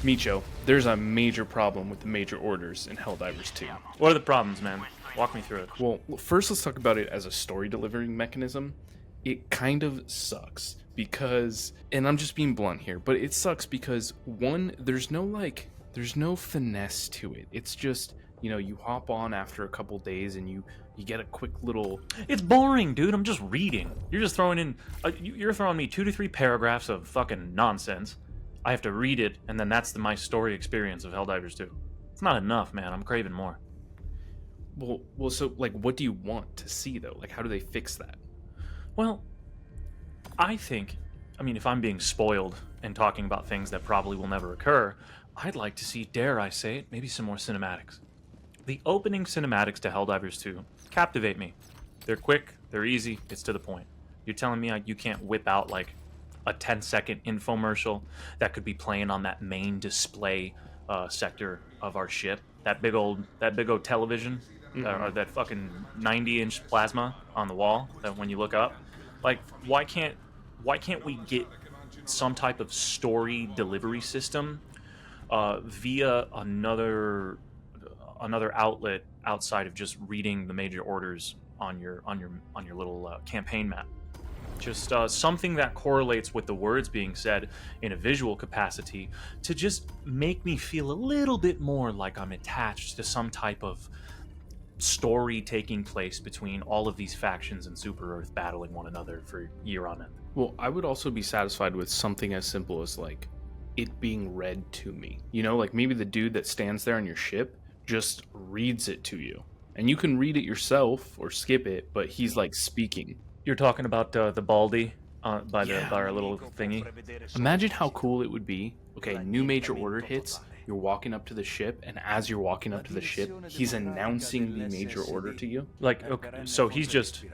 Micho, there's a major problem with the major orders in Helldivers 2. What are the problems, man? Walk me through it. Well, first let's talk about it as a story delivering mechanism. It kind of sucks because, and I'm just being blunt here, but it sucks because one, there's no finesse to it. It's just, you hop on after a couple days and you get a quick little... It's boring, dude. I'm just reading. You're just throwing in... you're throwing me 2 to 3 paragraphs of fucking nonsense. I have to read it, and then that's my story experience of Helldivers 2. It's not enough, man. I'm craving more. Well, so, what do you want to see, though? How do they fix that? Well, I think... if I'm being spoiled and talking about things that probably will never occur, I'd like to see, dare I say it, maybe some more cinematics. The opening cinematics to Helldivers 2 captivate me. They're quick, they're easy, it's to the point. You're telling me you can't whip out, a 10-second infomercial that could be playing on that main display sector of our ship? That big old television? Or that fucking 90-inch plasma on the wall that when you look up? Why can't we get some type of story delivery system via another outlet outside of just reading the major orders on your little campaign map? Just something that correlates with the words being said in a visual capacity to just make me feel a little bit more like I'm attached to some type of story taking place between all of these factions in Super Earth battling one another for year on end. Well, I would also be satisfied with something as simple as it being read to me. Maybe the dude that stands there on your ship just reads it to you. And you can read it yourself or skip it, but he's speaking. You're talking about the Baldy by our little thingy? Imagine how cool it would be. Okay, new major order hits. You're walking up to the ship, and as you're walking up to the ship, he's announcing the major order to you. Okay, so he's just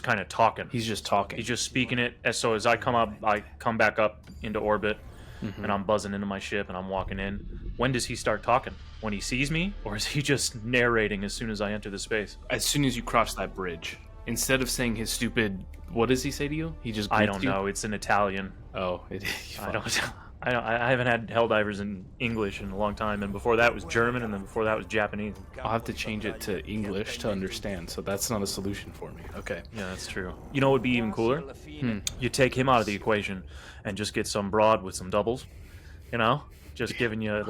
kind of talking. He's just talking. He's just speaking it. So as I come back up into orbit, and I'm buzzing into my ship, and I'm walking in. When does he start talking? When he sees me, or is he just narrating as soon as I enter the space? As soon as you cross that bridge. Instead of saying his stupid, what does he say to you? He just... I don't know. It's in Italian. Oh, it is. I haven't had Helldivers in English in a long time, and before that was German, and then before that was Japanese. I'll have to change it to English to understand, so that's not a solution for me. Okay. Yeah, that's true. You know what would be even cooler? You take him out of the equation and just get some broad with some doubles, Just giving you,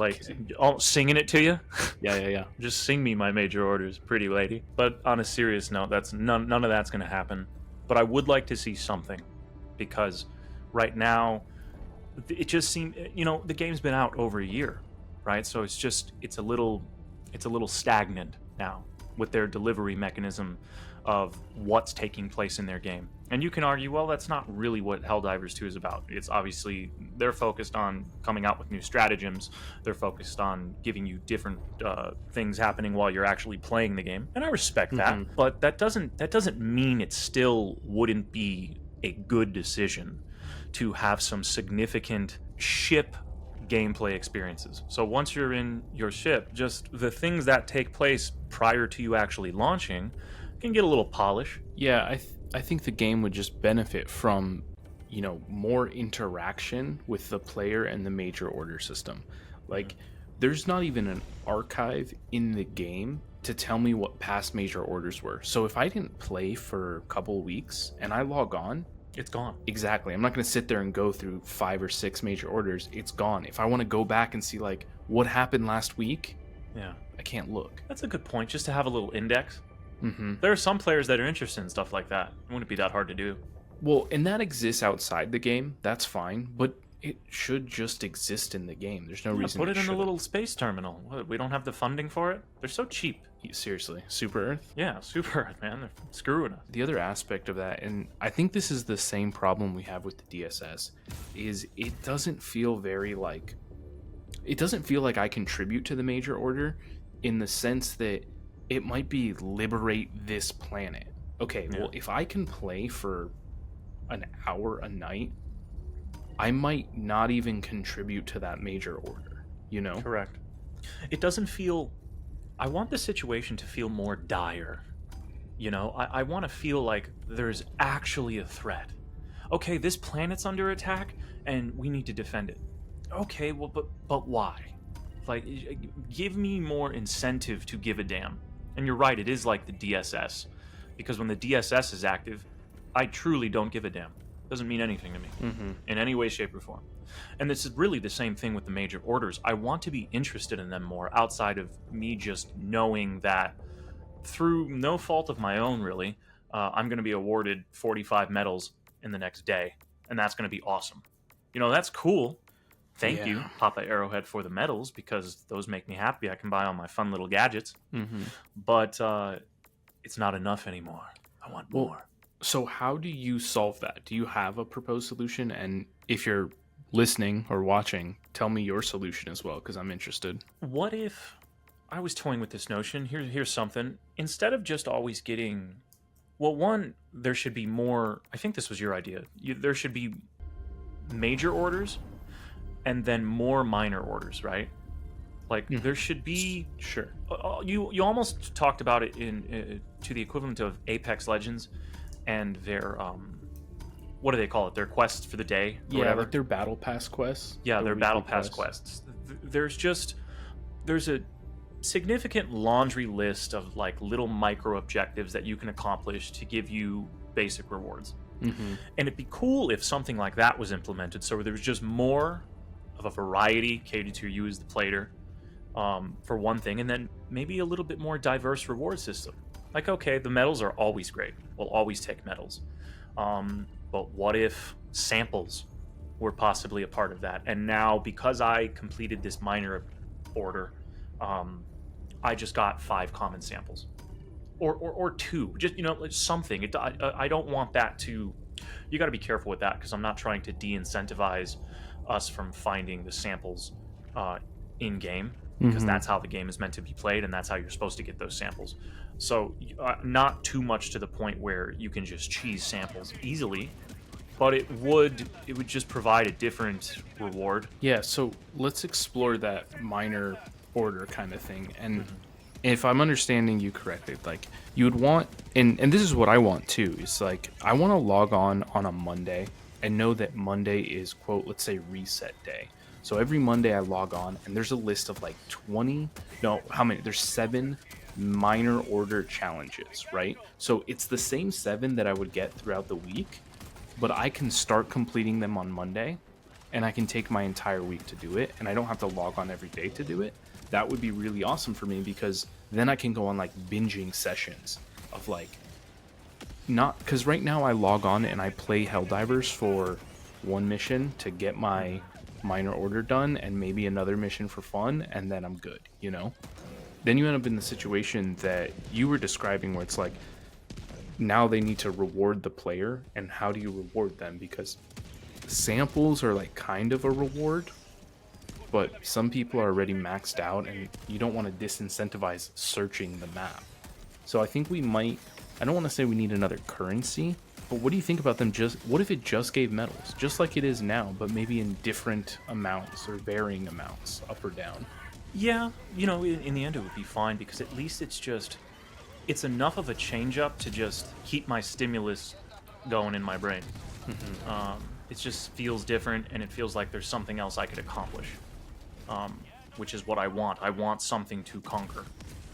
singing it to you. Yeah. Just sing me my major orders, pretty lady. But on a serious note, that's none of that's going to happen. But I would like to see something, because right now, it just seems, the game's been out over a year, right? So it's a little stagnant now with their delivery mechanism of what's taking place in their game. And you can argue, well, that's not really what Helldivers 2 is about. It's obviously, they're focused on coming out with new stratagems. They're focused on giving you different things happening while you're actually playing the game. And I respect that, but that doesn't mean it still wouldn't be a good decision to have some significant ship gameplay experiences. So once you're in your ship, just the things that take place prior to you actually launching can get a little polish. Yeah, I think the game would just benefit from, more interaction with the player and the major order system. There's not even an archive in the game to tell me what past major orders were. So if I didn't play for a couple weeks and I log on, it's gone. Exactly. I'm not going to sit there and go through 5 or 6 major orders. It's gone. If I want to go back and see what happened last week, I can't look. That's a good point, just to have a little index. There are some players that are interested in stuff like that. It wouldn't be that hard to do. Well, and that exists outside the game. That's fine, but it should just exist in the game. There's no reason. Put it in a little space terminal. What, we don't have the funding for it? They're so cheap. Seriously, Super Earth? Yeah, Super Earth, man. They're screwing us. The other aspect of that, and I think this is the same problem we have with the DSS, is it doesn't feel very it doesn't feel like I contribute to the major order in the sense that it might be liberate this planet. Okay, well, if I can play for an hour a night, I might not even contribute to that major order, Correct. It doesn't feel... I want the situation to feel more dire. I want to feel like there's actually a threat. Okay, this planet's under attack, and we need to defend it. okay, well, but why? Like, give me more incentive to give a damn. And you're right, it is like the DSS, because when the DSS is active, I truly don't give a damn. Doesn't mean anything to me Mm-hmm. in any way, shape, or form. And this is really the same thing with the major orders. I want to be interested in them more outside of me just knowing that through no fault of my own, really, I'm going to be awarded 45 medals in the next day, and that's going to be awesome. That's cool. Thank you, Yeah. Papa Arrowhead, for the medals because those make me happy. I can buy all my fun little gadgets, Mm-hmm. but it's not enough anymore. I want Well, more. so how do you solve that? Do you have a proposed solution? And if you're listening or watching, tell me your solution as well, because I'm interested. What if I was toying with this notion? Here's something. Instead of just always getting, well, one, there should be more. I think this was your idea. There should be major orders and then more minor orders, right? Like Mhm. there should be. Sure. You almost talked about it in to the equivalent of Apex Legends and their what do they call it? Their quests for the day or Yeah, whatever. like their battle pass quests. Yeah, their weekly battle pass quests. There's a significant laundry list of like little micro objectives that you can accomplish to give you basic rewards. Mm-hmm. And it'd be cool if something like that was implemented, so there was just more of a variety catered to you as the player, for one thing, and then maybe a little bit more diverse reward system. Like, okay, the medals are always great. We'll always take medals. But what if samples were possibly a part of that? And now, because I completed this minor order, I just got 5 common samples, or 2, just something. I don't want that to. You got to be careful with that because I'm not trying to de-incentivize us from finding the samples in game, because Mhm. that's how the game is meant to be played and that's how you're supposed to get those samples. So not too much to the point where you can just cheese samples easily, but it would just provide a different reward. Yeah, so let's explore that minor order kind of thing. And Mhm. if I'm understanding you correctly, like you would want, and this is what I want too, is like I want to log on a Monday and know that Monday is, quote, let's say reset day. So every Monday I log on and there's a list of like 20, no, how many? There's 7 minor order challenges, right? So it's the same 7 that I would get throughout the week, but I can start completing them on Monday and I can take my entire week to do it and I don't have to log on every day to do it. That would be really awesome for me because then I can go on like binging sessions of like not because right now I log on and I play Helldivers for one mission to get my minor order done and maybe another mission for fun and then I'm good, you know? Then you end up in the situation that you were describing where it's like now they need to reward the player, and how do you reward them? Because samples are like kind of a reward, but some people are already maxed out and you don't want to disincentivize searching the map. So I think we might, I don't want to say we need another currency, but what do you think about them just, what if it just gave medals, just like it is now, but maybe in different amounts or varying amounts, up or down? Yeah, in the end it would be fine because at least it's enough of a change up to just keep my stimulus going in my brain. It just feels different and it feels like there's something else I could accomplish, which is what I want. I want something to conquer.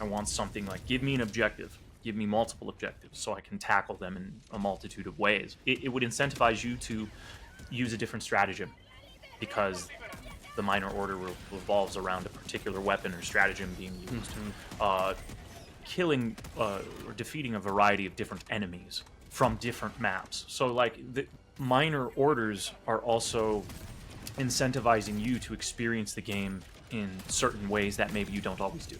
I want something like, give me an objective, give me multiple objectives so I can tackle them in a multitude of ways. It would incentivize you to use a different stratagem because the minor order revolves around a particular weapon or stratagem being used. Killing or defeating a variety of different enemies from different maps. So, like, the minor orders are also incentivizing you to experience the game in certain ways that maybe you don't always do,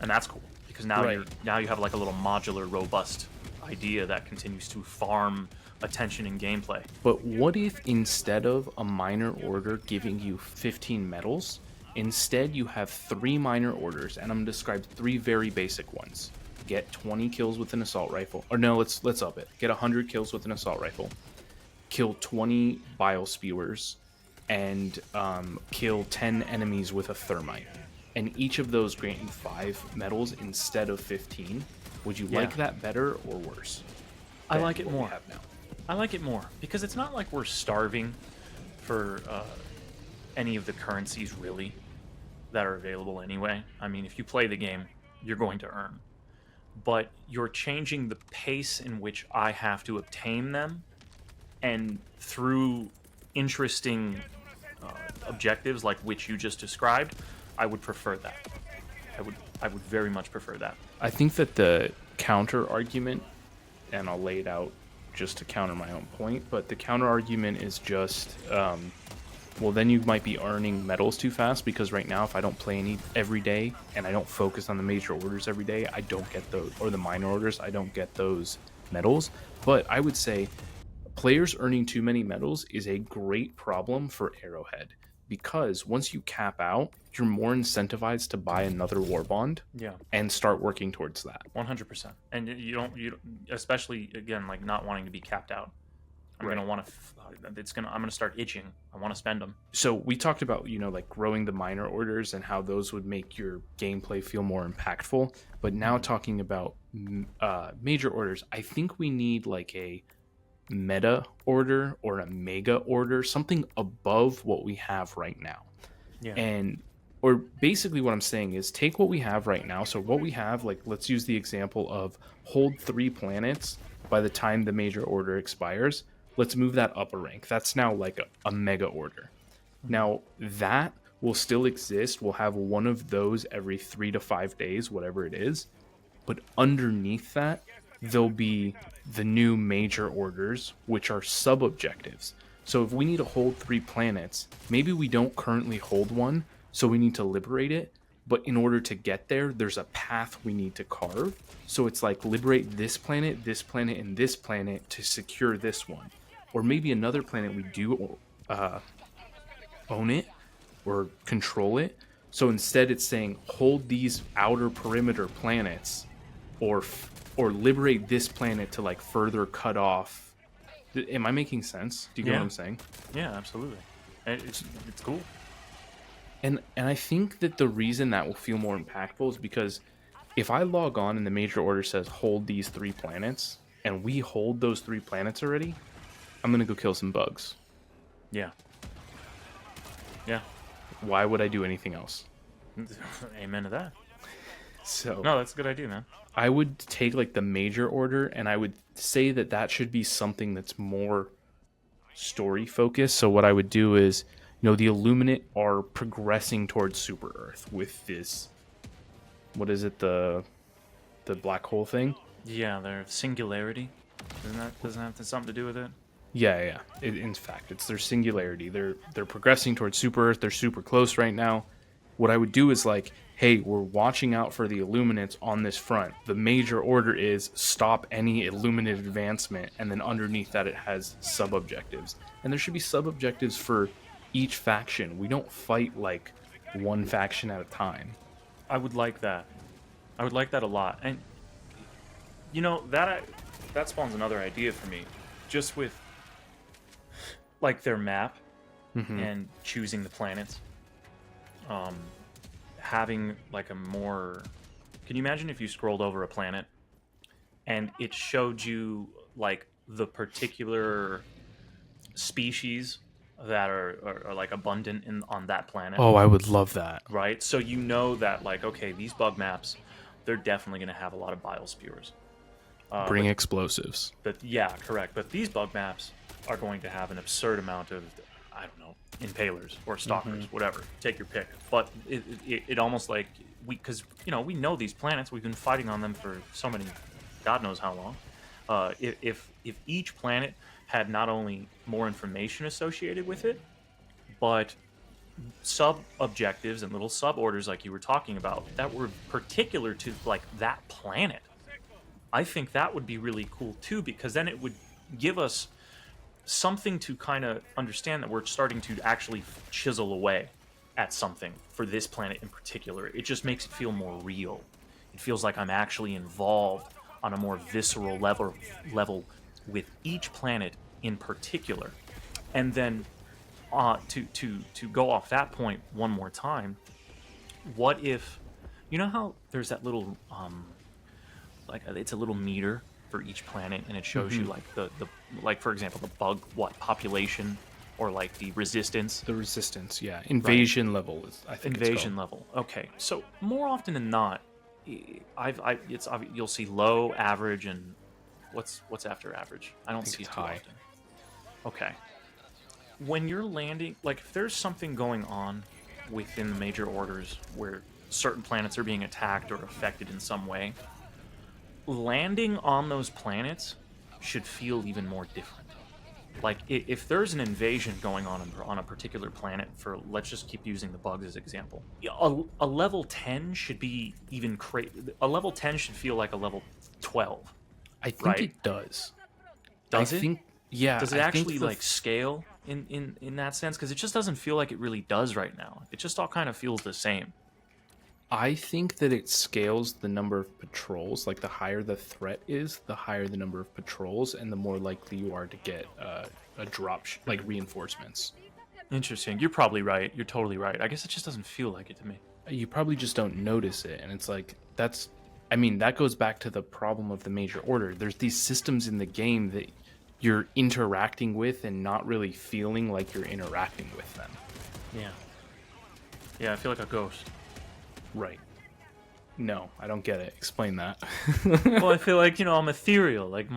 and that's cool because now Right. you have like a little modular, robust idea that continues to farm attention and gameplay. But what if instead of a minor order giving you 15 medals, instead you have 3 minor orders, and I'm gonna describe 3 very basic ones. Get 20 kills with an assault rifle. Or no, let's up it. Get 100 kills with an assault rifle. Kill 20 bile spewers, and kill 10 enemies with a thermite. And each of those grant you 5 medals instead of 15. Would you like that better or worse? I than like it what we more. have now? I like it more because it's not like we're starving for any of the currencies really that are available anyway. I mean, if you play the game, you're going to earn. But you're changing the pace in which I have to obtain them, and through interesting objectives like which you just described, I would prefer that. I would very much prefer that. I think that the counter argument, and I'll lay it out just to counter my own point, but the counter argument is just, well, then you might be earning medals too fast, because right now, if I don't play any every day and I don't focus on the major orders every day, I don't get those, or the minor orders, I don't get those medals. But I would say players earning too many medals is a great problem for Arrowhead, because once you cap out, you're more incentivized to buy another war bond, Yeah, and start working towards that. 100%. And you don't, especially again, like not wanting to be capped out. I'm Right. gonna want to. I'm gonna start itching. I want to spend them. So we talked about, like growing the minor orders and how those would make your gameplay feel more impactful. But now talking about major orders, I think we need like a meta order or a mega order, something above what we have right now. Yeah. Or basically what I'm saying is take what we have right now. So what we have, like, let's use the example of hold 3 planets by the time the major order expires. Let's move that up a rank. That's now like a mega order. Now that will still exist. We'll have one of those every 3 to 5 days, whatever it is. But underneath that, there'll be the new major orders, which are sub-objectives. So if we need to hold 3 planets, maybe we don't currently hold one, so we need to liberate it. But in order to get there, there's a path we need to carve. So it's like liberate this planet, and this planet to secure this one. Or maybe another planet we do own it or control it. So instead it's saying hold these outer perimeter planets, or liberate this planet to like further cut off. Am I making sense? Do you get what I'm saying? Yeah, absolutely. It's cool. And I think that the reason that will feel more impactful is because if I log on and the major order says hold these 3 planets, and we hold those 3 planets already, I'm gonna go kill some bugs. Yeah. Yeah. Why would I do anything else? Amen to that. So No, that's a good idea, man. I would take like the major order, and I would say that should be something that's more story focused. So what I would do is, the Illuminate are progressing towards Super Earth with this. What is it? The black hole thing? Yeah, their singularity. Doesn't have something to do with it? Yeah. In fact, it's their singularity. They're progressing towards Super Earth. They're super close right now. What I would do is like, hey, we're watching out for the Illuminates on this front. The major order is stop any Illuminate advancement, and then underneath that it has sub-objectives. And there should be sub-objectives for each faction. We don't fight like one faction at a time. I would like that. I would like that a lot. And that spawns another idea for me. Just with like their map and choosing the planets. Having like a more... Can you imagine if you scrolled over a planet and it showed you like the particular species that are like abundant on that planet? Oh, I would love that. Right? So that like, okay, these bug maps, they're definitely going to have a lot of bile spewers. Bring explosives. Yeah, correct. But these bug maps are going to have an absurd amount of, I don't know, impalers or stalkers, whatever. Take your pick. But it almost like because we know these planets. We've been fighting on them for so many, God knows how long. If each planet had not only more information associated with it, but sub objectives and little sub orders like you were talking about that were particular to like that planet, I think that would be really cool too, because then it would give us something to kind of understand that we're starting to actually chisel away at something for this planet in particular. It just makes it feel more real. It feels like I'm actually involved on a more visceral level with each planet in particular. And then to go off that point one more time, what if, how there's that little it's a little meter for each planet, and it shows you like the like, for example, the bug population or like the resistance. The resistance, yeah. Invasion level is, I think Invasion it's called. level. Okay, so more often than not, you'll see low, average, and what's after average? I don't think see it it's too high. often. Okay, when you're landing, like if there's something going on within the major orders where certain planets are being attacked or affected in some way, landing on those planets should feel even more different. Like if there's an invasion going on a particular planet, for let's just keep using the bugs as example, a level 10 should be even a level 10 should feel like a level 12, I think right? it does. I Does it? think, yeah, Does it I think actually like scale in that sense? Because it just doesn't feel like it really does right now. It just all kind of feels the same. I think that it scales the number of patrols. Like the higher the threat is, the higher the number of patrols, and the more likely you are to get a drop, like reinforcements. Interesting. You're probably right. You're totally right. I guess it just doesn't feel like it to me. You probably just don't notice it, and it's like that's. I mean, that goes back to the problem of the major order. There's these systems in the game that you're interacting with and not really feeling like you're interacting with them. Yeah. Yeah, I feel like a ghost. Right. No, I don't get it. Explain that. Well, I feel like, I'm ethereal. Like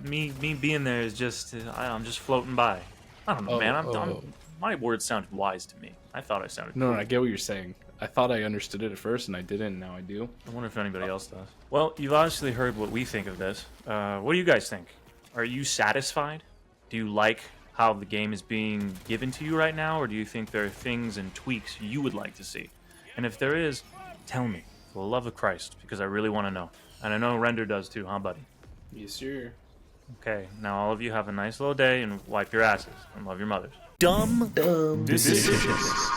me being there is just I'm just floating by. I don't know, man. My words sounded wise to me. I thought I sounded No, cool. no, I get what you're saying. I thought I understood it at first, and I didn't. Now I do. I wonder if anybody else does. Well, you've obviously heard what we think of this. What do you guys think? Are you satisfied? Do you like how the game is being given to you right now, or do you think there are things and tweaks you would like to see? And if there is, tell me, for the love of Christ, because I really want to know. And I know Render does too, huh, buddy? Yes, sir. Okay, now all of you have a nice little day and wipe your asses and love your mothers. Dumb Decisions.